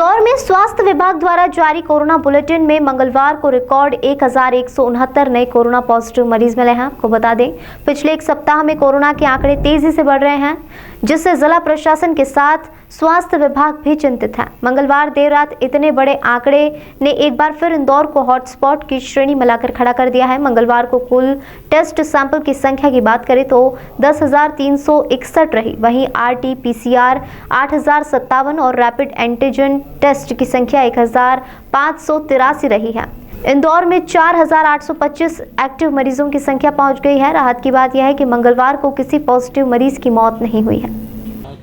इंदौर में स्वास्थ्य विभाग द्वारा जारी कोरोना बुलेटिन में मंगलवार को रिकॉर्ड 1169 नए कोरोना पॉजिटिव मरीज मिले हैं। आपको बता दें, पिछले एक सप्ताह में कोरोना के आंकड़े तेजी से बढ़ रहे हैं, जिससे जिला प्रशासन के साथ स्वास्थ्य विभाग भी चिंतित है। मंगलवार देर रात इतने बड़े आंकड़े ने एक बार फिर इंदौर को हॉटस्पॉट की श्रेणी में लाकर खड़ा कर दिया है। मंगलवार को कुल टेस्ट सैंपल की संख्या की बात करें तो 10,361 रही, वहीं RT-PCR 8,057 और रैपिड एंटीजन टेस्ट की संख्या 1,583 रही है। इंदौर में 4,825 एक्टिव मरीजों की संख्या पहुंच गई है। राहत की बात यह है कि मंगलवार को किसी पॉजिटिव मरीज की मौत नहीं हुई है।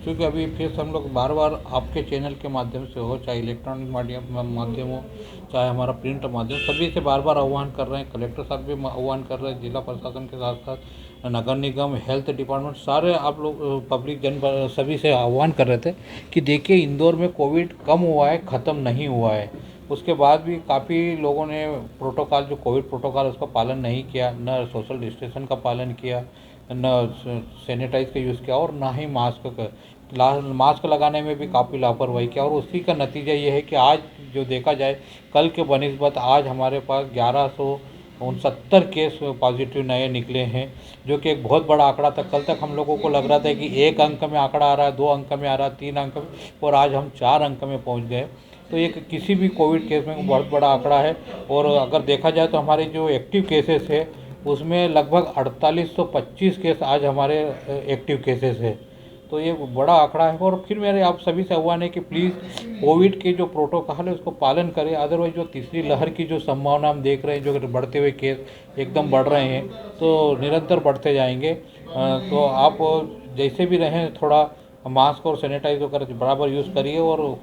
क्योंकि अभी फिर हम लोग बार बार आपके चैनल के माध्यम से हो, चाहे इलेक्ट्रॉनिक माध्यम हो, चाहे हमारा प्रिंट माध्यम, सभी से बार बार आह्वान कर रहे हैं। कलेक्टर साहब भी आह्वान कर रहे हैं, जिला प्रशासन के साथ साथ नगर निगम, हेल्थ डिपार्टमेंट, सारे आप लोग पब्लिक जन सभी से आह्वान कर रहे थे कि देखिए इंदौर में कोविड कम हुआ है, ख़त्म नहीं हुआ है। उसके बाद भी काफ़ी लोगों ने प्रोटोकॉल, जो कोविड प्रोटोकॉल, उसका पालन नहीं किया, न सोशल डिस्टेंसन का पालन किया, न सैनिटाइज का यूज़ किया और ना ही मास्क लगाने में भी काफ़ी लापरवाही किया। और उसी का नतीजा ये है कि आज जो देखा जाए, कल के बनिस्बत आज हमारे पास 1169 केस पॉजिटिव नए निकले हैं, जो कि एक बहुत बड़ा आंकड़ा था। कल तक हम लोगों को लग रहा था कि 1 अंक में आंकड़ा आ रहा है, 2 अंक में आ रहा है, 3 अंक में, और आज हम 4 अंक में पहुंच गए। तो ये किसी भी कोविड केस में बहुत बड़ा आंकड़ा है। और अगर देखा जाए तो हमारे जो एक्टिव केसेस है उसमें लगभग 4825 केस आज हमारे एक्टिव केसेस है। तो ये बड़ा आंकड़ा है। और फिर मेरे आप सभी से आह्वान है कि प्लीज़ कोविड के जो प्रोटोकॉल है उसको पालन करें। अदरवाइज जो तीसरी लहर की जो संभावना हम देख रहे हैं, जो बढ़ते हुए केस एकदम बढ़ रहे हैं, तो निरंतर बढ़ते जाएंगे। तो आप जैसे भी रहें, थोड़ा मास्क और सैनिटाइजर कर बराबर यूज़ करिए और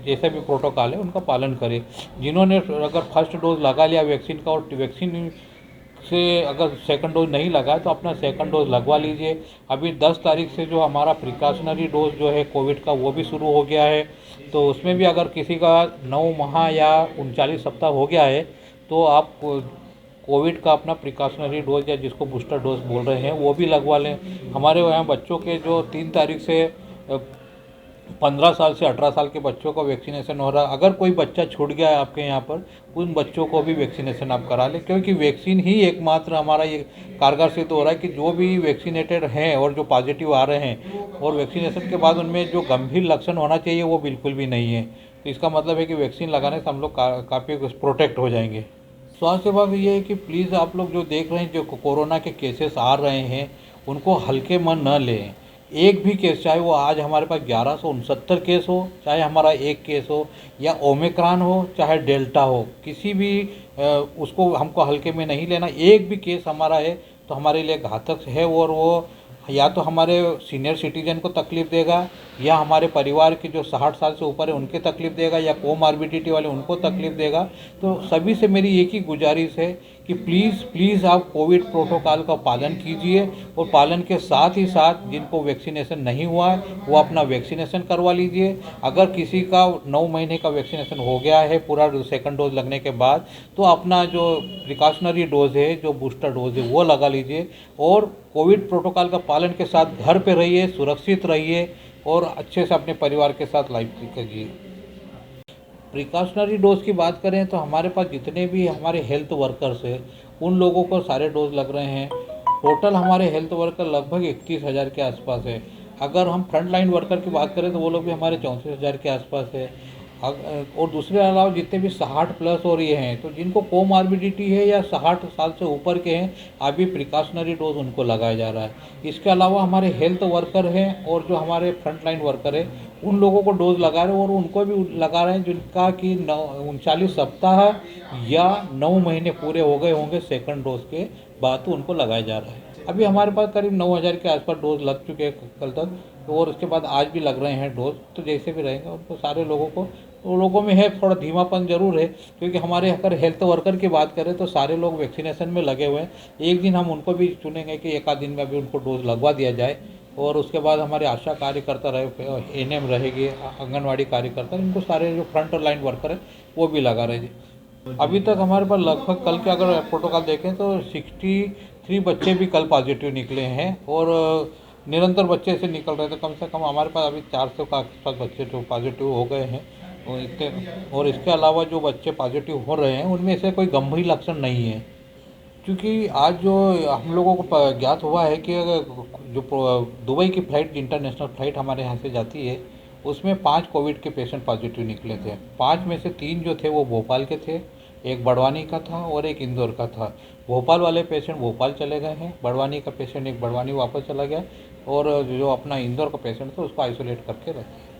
जैसे भी प्रोटोकॉल है उनका पालन करें। जिन्होंने अगर फर्स्ट डोज लगा लिया वैक्सीन का, और वैक्सीन से अगर सेकंड डोज नहीं लगा तो अपना सेकंड डोज लगवा लीजिए। अभी 10 तारीख से जो हमारा प्रिकॉशनरी डोज जो है कोविड का, वो भी शुरू हो गया है। तो उसमें भी अगर किसी का 9 माह या 39 सप्ताह हो गया है तो आप कोविड का अपना प्रिकॉशनरी डोज, या जिसको बूस्टर डोज बोल रहे हैं, वो भी लगवा लें। हमारे यहाँ बच्चों के जो 3 तारीख से 15 साल से 18 साल के बच्चों का वैक्सीनेशन हो रहा है। अगर कोई बच्चा छूट गया है आपके यहाँ पर, उन बच्चों को भी वैक्सीनेशन आप करा लें, क्योंकि वैक्सीन ही एकमात्र हमारा ये कारगर सिद्ध हो रहा है कि जो भी वैक्सीनेटेड हैं और जो पॉजिटिव आ रहे हैं, और वैक्सीनेशन के बाद उनमें जो गंभीर लक्षण होना चाहिए वो बिल्कुल भी नहीं है। तो इसका मतलब है कि वैक्सीन लगाने से हम लोग काफ़ी प्रोटेक्ट हो जाएंगे। स्वास्थ्य विभाग ये है कि प्लीज़ आप लोग जो देख रहे हैं, जो कोरोना के केसेस आ रहे हैं, उनको हल्के मन न लें। एक भी केस, चाहे वो आज हमारे पास 1169 केस हो, चाहे हमारा एक केस हो, या ओमिक्रॉन हो, चाहे डेल्टा हो, किसी भी उसको हमको हल्के में नहीं लेना। एक भी केस हमारा है तो हमारे लिए घातक है, और वो या तो हमारे सीनियर सिटीजन को तकलीफ़ देगा, या हमारे परिवार के जो 60 साल से ऊपर है उनके तकलीफ़ देगा, या कोमॉर्बिडिटी वाले उनको तकलीफ़ देगा। तो सभी से मेरी एक ही गुजारिश है कि प्लीज़ आप कोविड प्रोटोकॉल का पालन कीजिए, और पालन के साथ ही साथ जिनको वैक्सीनेशन नहीं हुआ है वो अपना वैक्सीनेशन करवा लीजिए। अगर किसी का 9 महीने का वैक्सीनेशन हो गया है पूरा सेकंड डोज लगने के बाद, तो अपना जो प्रिकॉशनरी डोज है, जो बूस्टर डोज है, वो लगा लीजिए। और कोविड प्रोटोकॉल का पालन के साथ घर पे रहिए, सुरक्षित रहिए, और अच्छे से अपने परिवार के साथ लाइफ कीजिए। प्रिकॉशनरी डोज की बात करें तो हमारे पास जितने भी हमारे हेल्थ वर्कर्स हैं, उन लोगों को सारे डोज लग रहे हैं। टोटल हमारे हेल्थ वर्कर लगभग 31,000 के आसपास है। अगर हम फ्रंट लाइन वर्कर की बात करें तो वो लोग भी हमारे 34,000 के आसपास है। और दूसरे अलावा जितने भी 60 प्लस और ये हैं, तो जिनको कोमॉर्बिडिटी है या 60 साल से ऊपर के हैं, अभी प्रिकॉशनरी डोज उनको लगाया जा रहा है। इसके अलावा हमारे हेल्थ वर्कर हैं और जो हमारे फ्रंट लाइन वर्कर है, उन लोगों को डोज लगा रहे हैं, और उनको भी लगा रहे हैं जिनका कि 39 सप्ताह या 9 महीने पूरे हो गए होंगे सेकंड डोज के बाद, तो उनको लगाया जा रहा है। अभी हमारे पास करीब 9,000 के आसपास डोज लग चुके हैं कल तक, और उसके बाद आज भी लग रहे हैं डोज। तो जैसे भी रहेंगे उनको सारे लोगों को, तो लोगों में है थोड़ा धीमापन जरूर है, क्योंकि हमारे अगर हेल्थ वर्कर की बात करें तो सारे लोग वैक्सीनेशन में लगे हुए हैं। एक दिन हम उनको भी चुनेंगे कि एक आध दिन में भी उनको डोज लगवा दिया जाए, और उसके बाद हमारे आशा कार्यकर्ता रहे, एएनएम रहेगी, आंगनवाड़ी कार्यकर्ता, इनको सारे जो फ्रंट लाइन वर्कर है वो भी लगा रहे जी। अभी तक हमारे पास लगभग, कल के अगर प्रोटोकॉल देखें तो 63 बच्चे भी कल पॉजिटिव निकले हैं, और निरंतर बच्चे से निकल रहे थे। कम से कम हमारे पास अभी 400 के आसपास बच्चे जो पॉजिटिव हो गए हैं। और इसके अलावा जो बच्चे पॉजिटिव हो रहे हैं उनमें से कोई गंभीर लक्षण नहीं है, क्योंकि आज जो हम लोगों को ज्ञात हुआ है कि अगर जो दुबई की फ़्लाइट, इंटरनेशनल फ़्लाइट हमारे यहाँ से जाती है, उसमें 5 कोविड के पेशेंट पॉजिटिव निकले थे। 5 में से 3 जो थे वो भोपाल के थे, एक बड़वानी का था और एक इंदौर का था। भोपाल वाले पेशेंट भोपाल चले गए हैं, बड़वानी का पेशेंट एक बड़वानी वापस चला गया, और जो अपना इंदौर का पेशेंट था उसको आइसोलेट करके रखे।